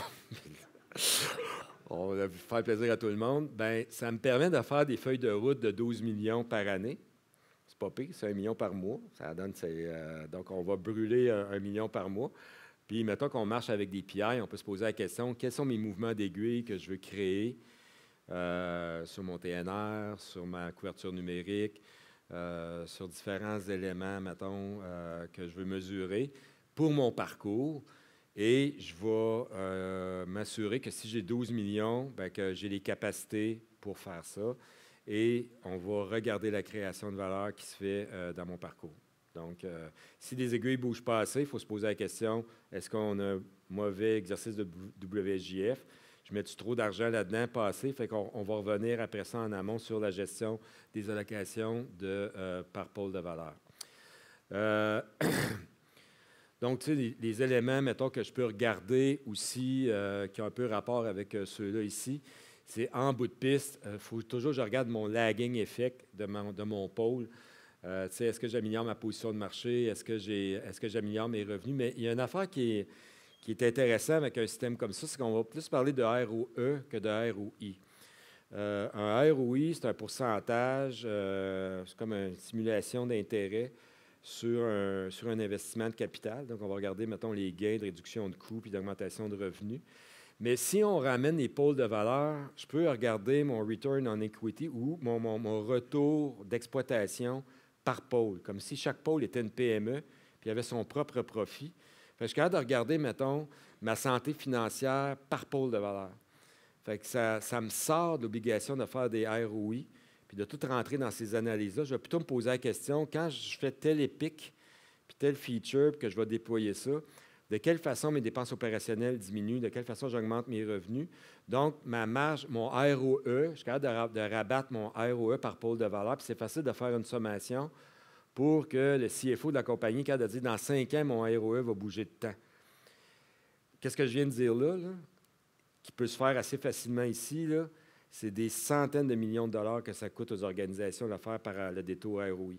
On a voulu faire plaisir à tout le monde. Bien, ça me permet de faire des feuilles de route de 12 millions par année. C'est pas pire, c'est 1 million par mois. Ça donne, donc, on va brûler 1 million par mois. Puis, mettons qu'on marche avec des PI, on peut se poser la question, quels sont mes mouvements d'aiguille que je veux créer sur mon TNR, sur ma couverture numérique, sur différents éléments, mettons, que je veux mesurer pour mon parcours. Et je vais m'assurer que si j'ai 12 millions, bien, que j'ai les capacités pour faire ça. Et on va regarder la création de valeur qui se fait dans mon parcours. Donc, si les aiguilles ne bougent pas assez, il faut se poser la question, est-ce qu'on a un mauvais exercice de WSJF? Je mets-tu trop d'argent là-dedans, pas assez? Fait qu'on va revenir après ça en amont sur la gestion des allocations par pôle de valeur. Donc, tu sais, les éléments, mettons, que je peux regarder aussi, qui ont un peu rapport avec ceux-là ici, c'est en bout de piste, il faut toujours que je regarde mon lagging effect de mon pôle. Tu sais, est-ce que j'améliore ma position de marché? Est-ce que j'améliore mes revenus? Mais il y a une affaire qui est intéressante avec un système comme ça, c'est qu'on va plus parler de ROE que de ROI. Un ROI, c'est un pourcentage, c'est comme une simulation d'intérêt sur un investissement de capital. Donc, on va regarder, mettons, les gains de réduction de coûts puis d'augmentation de revenus. Mais si on ramène les pôles de valeur, je peux regarder mon return on equity ou mon retour d'exploitation par pôle, comme si chaque pôle était une PME puis avait son propre profit. Fait que je suis capable de regarder, mettons, ma santé financière par pôle de valeur. Fait que ça me sort de l'obligation de faire des ROI puis de tout rentrer dans ces analyses-là. Je vais plutôt me poser la question, quand je fais tel épique puis tel feature puis que je vais déployer ça, de quelle façon mes dépenses opérationnelles diminuent, de quelle façon j'augmente mes revenus. Donc, ma marge, mon ROE, je suis capable de rabattre mon ROE par pôle de valeur, puis c'est facile de faire une sommation pour que le CFO de la compagnie, quand il dit dans 5 ans, mon ROE va bouger de temps. Qu'est-ce que je viens de dire là, qui peut se faire assez facilement ici, là, c'est des centaines de millions de dollars que ça coûte aux organisations de faire par le détour ROI.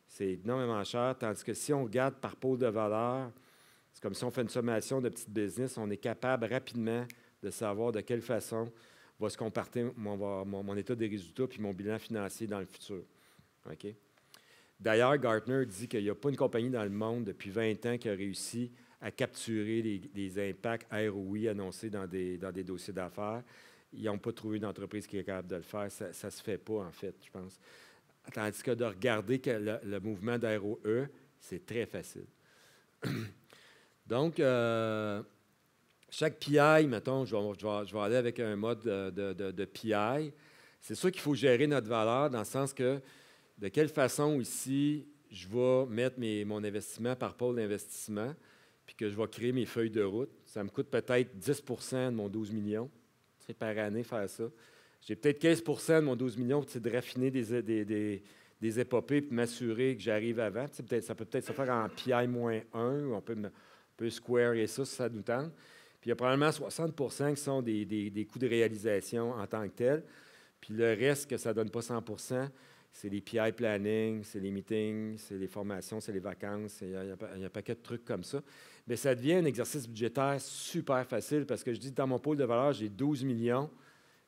C'est énormément cher, tandis que si on regarde par pôle de valeur, c'est comme si on fait une sommation de petites business, on est capable rapidement de savoir de quelle façon va se comporter mon état des résultats puis mon bilan financier dans le futur. Okay? D'ailleurs, Gartner dit qu'il n'y a pas une compagnie dans le monde depuis 20 ans qui a réussi à capturer les impacts ROI annoncés dans des dossiers d'affaires. ils n'ont pas trouvé une entreprise qui est capable de le faire. Ça ne se fait pas, en fait, je pense. Tandis que de regarder que le mouvement d'ROE, c'est très facile. Donc, chaque PI, mettons, je vais aller avec un mode de PI. C'est sûr qu'il faut gérer notre valeur dans le sens que de quelle façon ici je vais mettre mon investissement par pôle d'investissement, puis que je vais créer mes feuilles de route. Ça me coûte peut-être 10 de mon 12 millions. C'est par année faire ça. J'ai peut-être 15 de mon 12 millions, c'est de raffiner des épopées et m'assurer que j'arrive avant. Ça peut peut-être se faire en PI-1, ou on peut squarer ça si ça nous tente. Puis il y a probablement 60 qui sont des coûts de réalisation en tant que tels. Puis le reste, que ça ne donne pas 100 c'est les PI planning, c'est les meetings, c'est les formations, c'est les vacances. Il y a un paquet de trucs comme ça. Mais ça devient un exercice budgétaire super facile parce que je dis, dans mon pôle de valeur, j'ai 12 millions.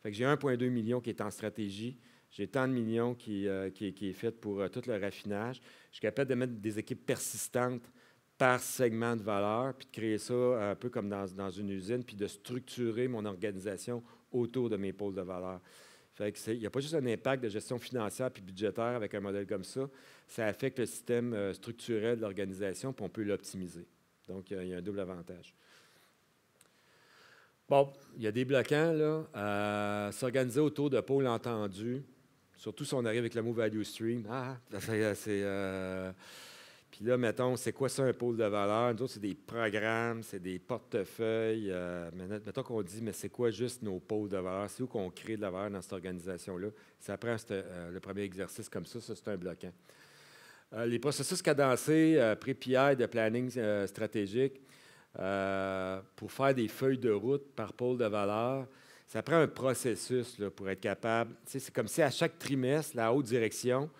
Fait que j'ai 1,2 million qui est en stratégie. J'ai tant de millions qui est fait pour tout le raffinage. Je suis capable de mettre des équipes persistantes par segment de valeur, puis de créer ça un peu comme dans une usine, puis de structurer mon organisation autour de mes pôles de valeur. Fait que il n'y a pas juste un impact de gestion financière puis budgétaire avec un modèle comme ça. Ça affecte le système structurel de l'organisation, puis on peut l'optimiser. Donc, il y a un double avantage. Bon, il y a des bloquants, là. S'organiser autour de pôles entendus, surtout si on arrive avec le mot value stream. Puis là, mettons, c'est quoi ça un pôle de valeur? Nous autres, c'est des programmes, c'est des portefeuilles. Mettons qu'on dit, mais c'est quoi juste nos pôles de valeur? C'est où qu'on crée de la valeur dans cette organisation-là? Ça prend le premier exercice comme ça c'est un bloquant. Les processus cadencés, pré-PI de planning stratégique, pour faire des feuilles de route par pôle de valeur, ça prend un processus là, pour être capable. C'est comme si à chaque trimestre, la haute direction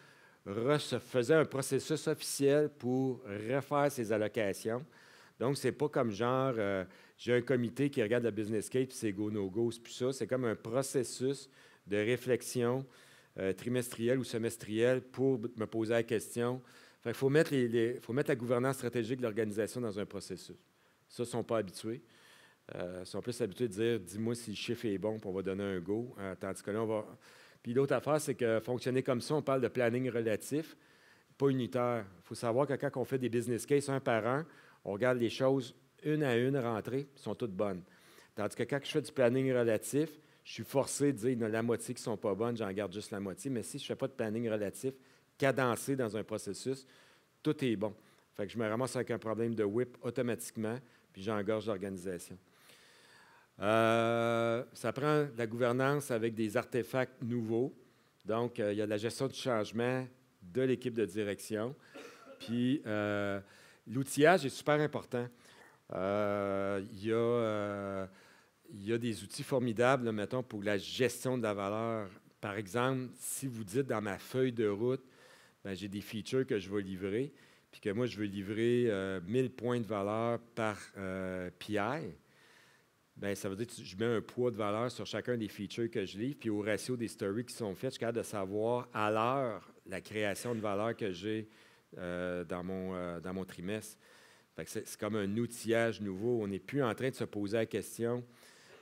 faisait un processus officiel pour refaire ses allocations. Donc, ce n'est pas comme genre, j'ai un comité qui regarde le business case, puis c'est go, no go, c'est plus ça. C'est comme un processus de réflexion trimestrielle ou semestrielle pour me poser la question. Il faut mettre la gouvernance stratégique de l'organisation dans un processus. Ça, ils ne sont pas habitués. Ils sont plus habitués de dire, dis-moi si le chiffre est bon, puis on va donner un go. Tandis que là, on va... Puis l'autre affaire, c'est que fonctionner comme ça, on parle de planning relatif, pas unitaire. Il faut savoir que quand on fait des business cases un par un, on regarde les choses une à une rentrées, elles sont toutes bonnes. Tandis que quand je fais du planning relatif, je suis forcé de dire, il y en a la moitié qui ne sont pas bonnes, j'en garde juste la moitié. Mais si je ne fais pas de planning relatif, cadencé dans un processus, tout est bon. Fait que je me ramasse avec un problème de whip automatiquement, puis j'engorge l'organisation. Ça prend de la gouvernance avec des artefacts nouveaux. Donc, il y a de la gestion du changement de l'équipe de direction. Puis, l'outillage est super important. Il y a des outils formidables, là, mettons, pour la gestion de la valeur. Par exemple, si vous dites dans ma feuille de route, bien, j'ai des features que je vais livrer, puis que moi, je veux livrer 1000 points de valeur par PI, bien, ça veut dire que je mets un poids de valeur sur chacun des features que je livre, puis au ratio des stories qui sont faites, je suis capable de savoir à l'heure la création de valeur que j'ai dans mon trimestre. Fait que c'est comme un outillage nouveau. On n'est plus en train de se poser la question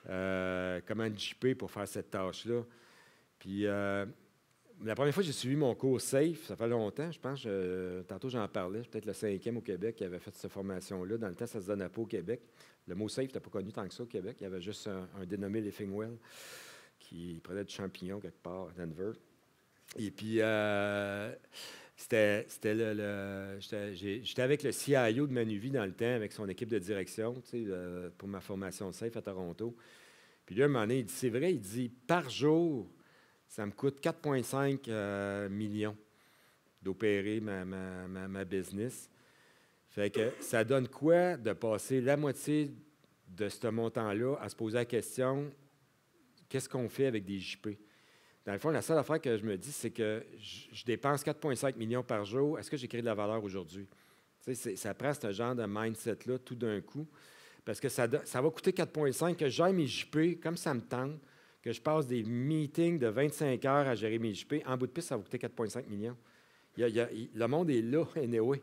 comment JP pour faire cette tâche-là. Puis la première fois que j'ai suivi mon cours SAFE, ça fait longtemps, je pense, tantôt j'en parlais, peut-être le 5e au Québec qui avait fait cette formation-là. Dans le temps, ça ne se donnait pas au Québec. Le mot SAFE n'était pas connu tant que ça au Québec. Il y avait juste un dénommé Leffingwell qui prenait du champignon quelque part à Denver. Et puis, j'étais avec le CIO de Manuvie dans le temps, avec son équipe de direction, pour ma formation de SAFE à Toronto. Puis là, à un moment donné, il dit, c'est vrai, il dit, par jour, ça me coûte 4,5 millions d'opérer ma business. Fait que ça donne quoi de passer la moitié de ce montant-là à se poser la question, qu'est-ce qu'on fait avec des JP? Dans le fond, la seule affaire que je me dis, c'est que je dépense 4,5 millions par jour. Est-ce que j'ai créé de la valeur aujourd'hui? Ça prend ce genre de mindset-là tout d'un coup. Parce que ça va coûter 4,5, que j'aille mes JP comme ça me tente, que je passe des meetings de 25 heures à gérer mes JP. En bout de piste, ça va coûter 4,5 millions. Le monde est là, anyway.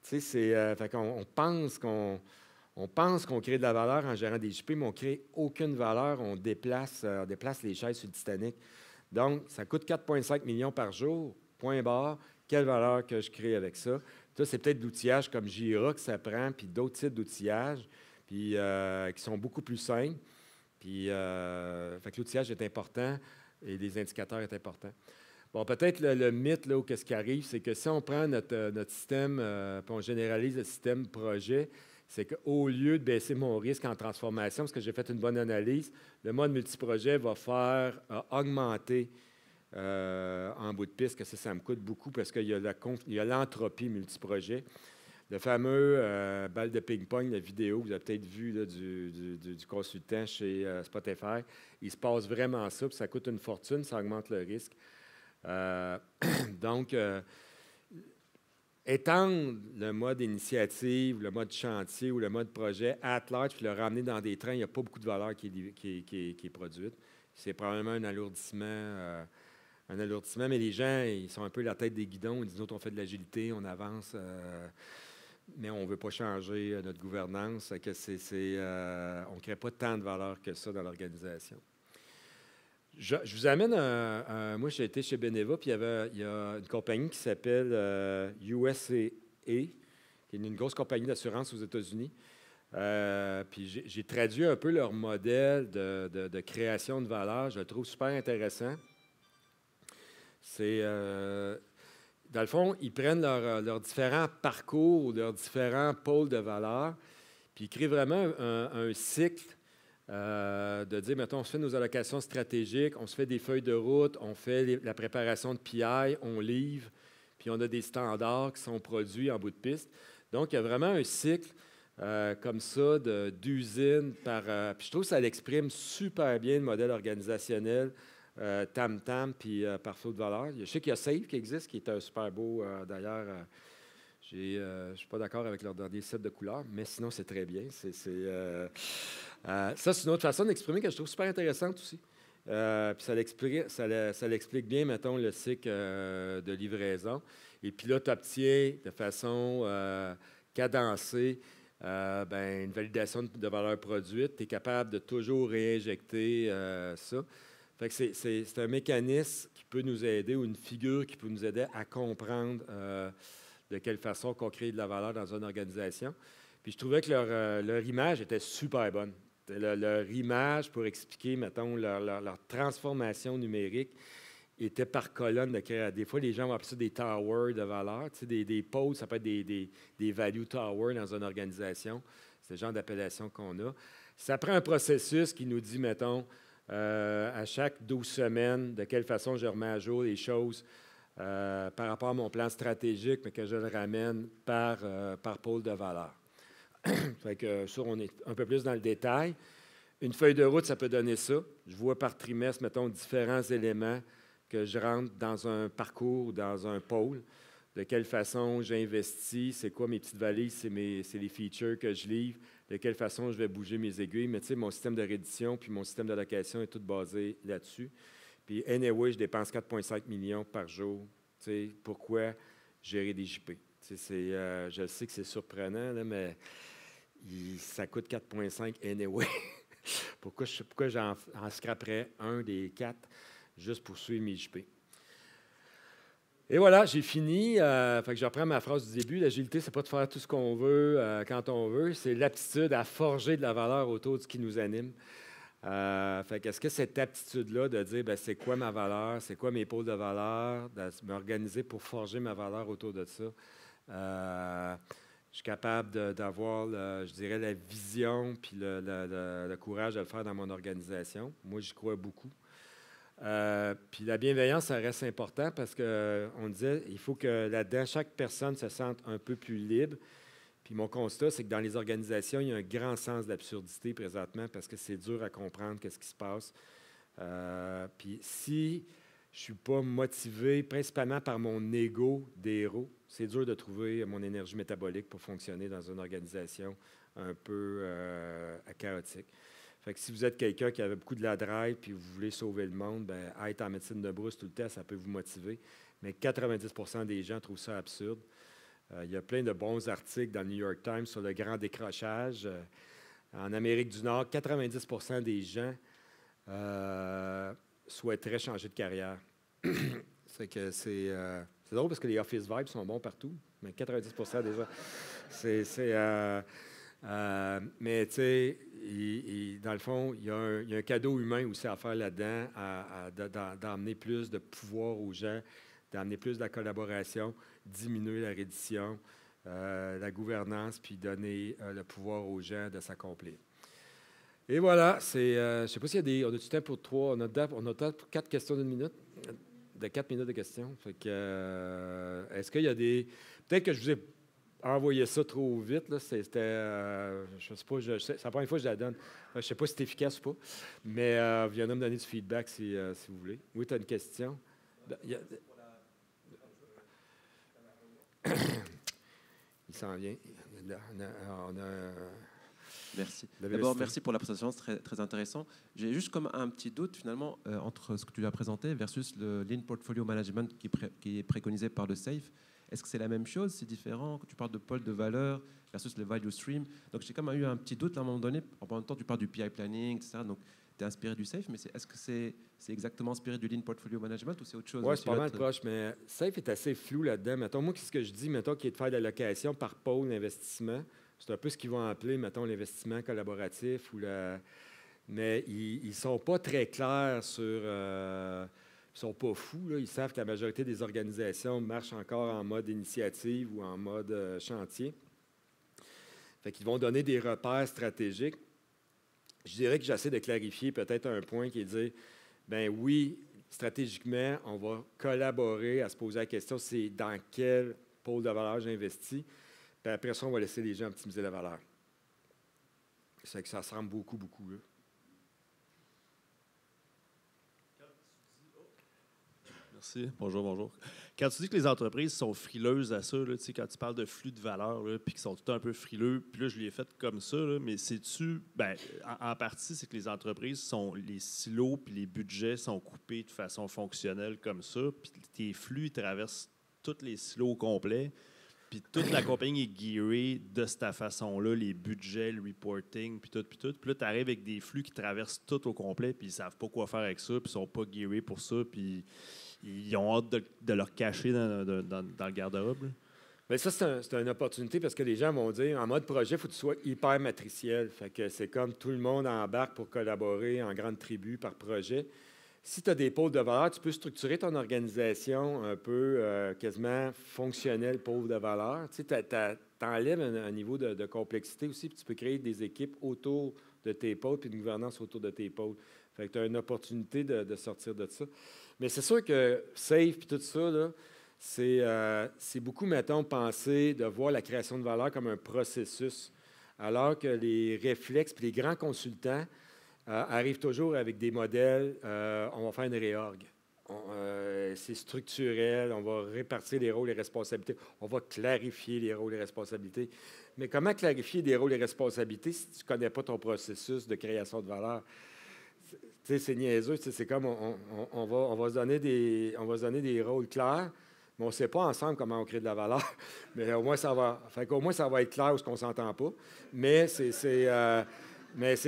Fait qu'on pense qu'on On pense qu'on crée de la valeur en gérant des JP, mais on ne crée aucune valeur. On déplace les chaises sur le Titanic. Donc, ça coûte 4,5 millions par jour, point barre. Quelle valeur que je crée avec ça? Ça, c'est peut-être d'outillage comme Jira que ça prend, puis d'autres types d'outillage, puis qui sont beaucoup plus simples. Puis, fait que l'outillage est important et les indicateurs sont importants. Bon, peut-être le mythe, là, où qu'est-ce qui arrive, c'est que si on prend notre système, puis on généralise le système projet, c'est qu'au lieu de baisser mon risque en transformation, parce que j'ai fait une bonne analyse, le mode multiprojet va faire augmenter en bout de piste, que ça me coûte beaucoup parce qu'il y a l'entropie multiprojet. Le fameux balle de ping-pong, la vidéo que vous avez peut-être vue là, du consultant chez Spotify, il se passe vraiment ça, puis ça coûte une fortune, ça augmente le risque. Donc, étendre le mode initiative, le mode chantier ou le mode projet at large, puis le ramener dans des trains, il n'y a pas beaucoup de valeur qui est produite. C'est probablement un alourdissement, mais les gens, ils sont un peu la tête des guidons. Ils disent, nous, on fait de l'agilité, on avance, mais on ne veut pas changer notre gouvernance. On ne crée pas tant de valeur que ça dans l'organisation. Je vous amène moi, j'ai été chez Beneva, puis il y a une compagnie qui s'appelle USAA, qui est une grosse compagnie d'assurance aux États-Unis. Puis j'ai traduit un peu leur modèle de création de valeur. Je le trouve super intéressant. C'est, dans le fond, ils prennent leurs différents parcours ou leurs différents pôles de valeur, puis ils créent vraiment un cycle de dire, mettons, on se fait nos allocations stratégiques, on se fait des feuilles de route, on fait la préparation de PI, on livre, puis on a des standards qui sont produits en bout de piste. Donc, il y a vraiment un cycle comme ça d'usine puis je trouve que ça l'exprime super bien, le modèle organisationnel Tam-Tam puis par flot de valeur. Je sais qu'il y a Save qui existe, qui est un super beau, d'ailleurs. Je ne suis pas d'accord avec leur dernier set de couleurs, mais sinon, c'est très bien. Ça, c'est une autre façon d'exprimer que je trouve super intéressante aussi. Puis ça l'explique bien, mettons, le cycle de livraison. Et puis là, tu obtiens de façon cadencée une validation de valeur produite. Tu es capable de toujours réinjecter ça. Fait que c'est un mécanisme qui peut nous aider, ou une figure qui peut nous aider à comprendre de quelle façon qu'on crée de la valeur dans une organisation. Puis je trouvais que leur image était super bonne. Leur image pour expliquer, mettons, leur transformation numérique était par colonne de créer. Des fois, les gens vont appeler ça des towers de valeur. Tu sais, des pôles, ça peut être des value towers dans une organisation. C'est le genre d'appellation qu'on a. Ça prend un processus qui nous dit, mettons, à chaque 12 semaines, de quelle façon je remets à jour les choses par rapport à mon plan stratégique, mais que je le ramène par pôle de valeur. Fait que ça, on est un peu plus dans le détail. Une feuille de route, ça peut donner ça. Je vois par trimestre, mettons, différents éléments que je rentre dans un parcours ou dans un pôle. De quelle façon j'investis, c'est quoi mes petites valises, c'est les features que je livre, de quelle façon je vais bouger mes aiguilles. Mais tu sais, mon système de reddition puis mon système d'allocation est tout basé là-dessus. Puis anyway, je dépense 4,5 millions par jour. Tu sais, pourquoi gérer des JP? Tu sais, je sais que c'est surprenant, là, mais ça coûte 4,5 anyway. Pourquoi j'en scraperais un des 4 juste pour suivre mes JP? Et voilà, j'ai fini. Fait que je reprends ma phrase du début. L'agilité, c'est pas de faire tout ce qu'on veut quand on veut. C'est l'aptitude à forger de la valeur autour de ce qui nous anime. Fait que est-ce que cette aptitude-là de dire, ben, c'est quoi ma valeur, c'est quoi mes pôles de valeur, de m'organiser pour forger ma valeur autour de ça, je suis capable d'avoir, je dirais, la vision puis le courage de le faire dans mon organisation. Moi, j'y crois beaucoup. Puis la bienveillance, ça reste important parce qu'on disait, il faut que là-dedans, chaque personne se sente un peu plus libre. Puis mon constat, c'est que dans les organisations, il y a un grand sens d'absurdité présentement parce que c'est dur à comprendre qu'est-ce qui se passe. Puis si je ne suis pas motivé principalement par mon ego d'héros, c'est dur de trouver mon énergie métabolique pour fonctionner dans une organisation un peu chaotique. Fait que si vous êtes quelqu'un qui avait beaucoup de la drive puis vous voulez sauver le monde, bien, être en médecine de brousse tout le temps, ça peut vous motiver. Mais 90% des gens trouvent ça absurde. Il y a plein de bons articles dans le New York Times sur le grand décrochage. En Amérique du Nord, 90% des gens souhaiteraient changer de carrière. C'est que c'est drôle parce que les office vibes sont bons partout, mais 90% des gens, mais tu sais, dans le fond, il y a un cadeau humain aussi à faire là-dedans, d'emmener plus de pouvoir aux gens, d'amener plus de la collaboration, diminuer la reddition, la gouvernance, puis donner le pouvoir aux gens de s'accomplir. Et voilà, je ne sais pas s'il y a on a du temps pour 3, on a temps pour 4 questions d'une minute, de 4 minutes de questions. Fait que, est-ce qu'il y a des... Peut-être que je vous ai envoyé ça trop vite, là, c'était, je ne sais pas, c'est la première fois que je la donne. Je ne sais pas si c'est efficace ou pas, mais il y en a me donner du feedback si vous voulez. Oui, tu as une question? Il s'en vient. On a Merci. D'abord, merci pour la présentation, c'est très, très intéressant. J'ai juste comme un petit doute finalement entre ce que tu as présenté versus le Lean Portfolio Management qui est préconisé par le SAFe. Est-ce que c'est la même chose? C'est différent? Tu parles de pôle de valeur versus le value stream. Donc j'ai quand même eu un petit doute à un moment donné. En même temps, tu parles du PI planning, etc. Donc tu es inspiré du SAFe, mais est-ce que c'est exactement inspiré du Lean Portfolio Management ou c'est autre chose? Oui, c'est pas mal proche, mais SAFe est assez flou là-dedans. Mettons, moi, ce que je dis, mettons, qui est de faire de l'allocation par pôle d'investissement. C'est un peu ce qu'ils vont appeler, mettons, l'investissement collaboratif. Mais ils ne sont pas très clairs sur... ils ne sont pas fous. Là. Ils savent que la majorité des organisations marchent encore en mode initiative ou en mode chantier. Fait qu'ils vont donner des repères stratégiques. Je dirais que j'essaie de clarifier peut-être un point qui est de dire, bien oui, stratégiquement, on va collaborer à se poser la question, c'est dans quel pôle de valeur j'investis. Puis après ça, on va laisser les gens optimiser la valeur. C'est que ça ressemble beaucoup, beaucoup. Là. Merci. Bonjour. Quand tu dis que les entreprises sont frileuses à ça, là, quand tu parles de flux de valeur, puis qu'ils sont tout un peu frileux, puis là, je l'ai fait comme ça, là, mais c'est-tu... Ben, en partie, c'est que les entreprises sont... Les silos puis les budgets sont coupés de façon fonctionnelle comme ça, puis tes flux traversent tous les silos au complet. Puis toute la compagnie est gearée de cette façon-là, les budgets, le reporting, puis tout. Puis là, tu arrives avec des flux qui traversent tout au complet, puis ils ne savent pas quoi faire avec ça, puis ils ne sont pas gearés pour ça, puis ils ont hâte de leur cacher dans le garde-robe. Bien, ça, c'est une opportunité parce que les gens vont dire, en mode projet, il faut que tu sois hyper matriciel. Fait que c'est comme tout le monde embarque pour collaborer en grande tribu par projet. Si tu as des pôles de valeur, tu peux structurer ton organisation un peu quasiment fonctionnel, pôle de valeur. Tu enlèves un niveau de complexité aussi, puis tu peux créer des équipes autour de tes pôles, puis une gouvernance autour de tes pôles. Fait que tu as une opportunité de sortir de ça. Mais c'est sûr que SAFe puis tout ça, là, c'est beaucoup, mettons, penser de voir la création de valeur comme un processus, alors que les réflexes puis les grands consultants arrivent toujours avec des modèles, on va faire une réorg. C'est structurel, on va répartir les rôles et les responsabilités, on va clarifier les rôles et les responsabilités. Mais comment clarifier des rôles et responsabilités si tu ne connais pas ton processus de création de valeur? C'est niaiseux, c'est comme on va se donner des rôles clairs, mais on ne sait pas ensemble comment on crée de la valeur. Mais au moins, ça va être clair où on ne s'entend pas. Mais c'est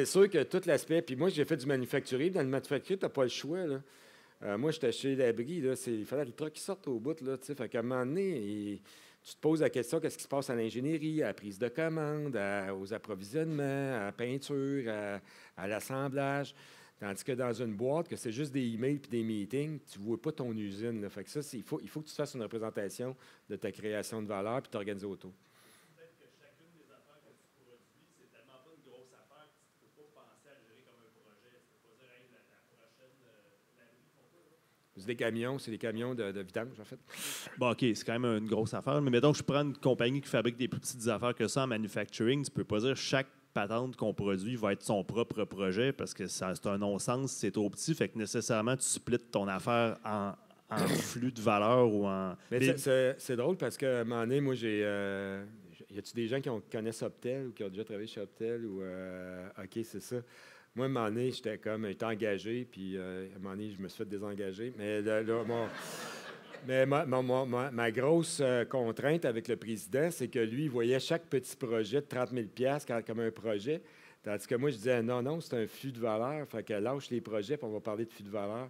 sûr que tout l'aspect... Puis moi, j'ai fait du manufacturier. Dans le manufacturier, tu n'as pas le choix. Là. Moi, j'étais chez Labrie. Il fallait le truc qui sorte au bout. Là, fait qu'à un moment donné, tu te poses la question, qu'est-ce qui se passe à l'ingénierie, à la prise de commande, aux approvisionnements, à la peinture, à l'assemblage. Tandis que dans une boîte, que c'est juste des emails et des meetings, tu ne vois pas ton usine. Là. Fait que ça, il faut que tu fasses une représentation de ta création de valeur puis t'organiser autour. Peut-être que chacune des affaires que tu produis, c'est tellement pas une grosse affaire que tu ne peux pas penser à gérer comme un projet. Tu ne peux pas dire, hey, la prochaine, la nuit, font quoi, là? C'est des camions de vidange, en fait. Bon, OK, c'est quand même une grosse affaire. Mais mettons que je prends une compagnie qui fabrique des plus petites affaires que ça en manufacturing, tu ne peux pas dire chaque patente qu'on produit va être son propre projet parce que c'est un non-sens, c'est trop petit. Fait que nécessairement, tu splits ton affaire en flux de valeur ou en... Mais c'est drôle parce qu'à un moment donné, moi, y a-tu des gens qui connaissent Optel ou qui ont déjà travaillé chez Optel? OK, c'est ça. Moi, à un moment donné, j'étais engagé, puis à un moment donné, je me suis fait désengager. Mais là Mais ma grosse contrainte avec le président, c'est que lui, il voyait chaque petit projet de 30 000 comme un projet. Tandis que moi, je disais, non, c'est un flux de valeur. Fait que lâche les projets, puis on va parler de flux de valeur.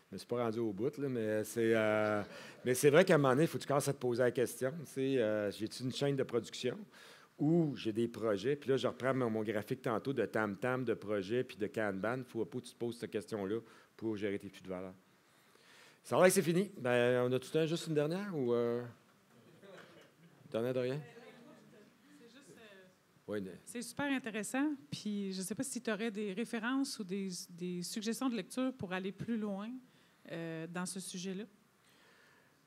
Je ne me suis pas rendu au bout, là, mais c'est vrai qu'à un moment donné, il faut que tu commences à te poser la question. J'ai-tu une chaîne de production ou j'ai des projets? Puis là, je reprends mon graphique tantôt de tam-tam, de projet, puis de Kanban. Il faut pas que tu te poses cette question-là pour gérer tes flux de valeur. Ça va, c'est fini. Ben, on a tout le temps juste une dernière ou... Dernière de rien? C'est super intéressant. Puis je ne sais pas si tu aurais des références ou des suggestions de lecture pour aller plus loin dans ce sujet-là.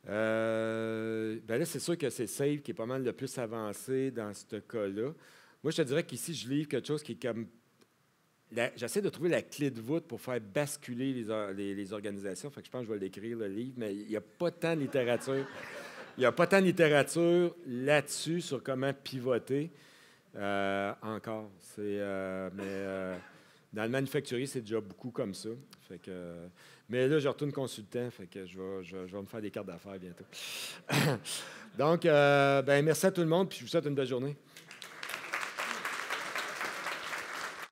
Ben là, c'est sûr que c'est Save qui est pas mal le plus avancé dans ce cas-là. Moi, je te dirais qu'ici, je livre quelque chose qui est comme... J'essaie de trouver la clé de voûte pour faire basculer les organisations. Fait que je pense que je vais l'écrire, le livre, mais il n'y a pas tant de littérature. Il n'y a pas tant de littérature là-dessus sur comment pivoter encore. Mais dans le manufacturier, c'est déjà beaucoup comme ça. Fait que, mais là, je retourne consultant. Fait que je vais me faire des cartes d'affaires bientôt. Donc, ben, merci à tout le monde, puis je vous souhaite une belle journée.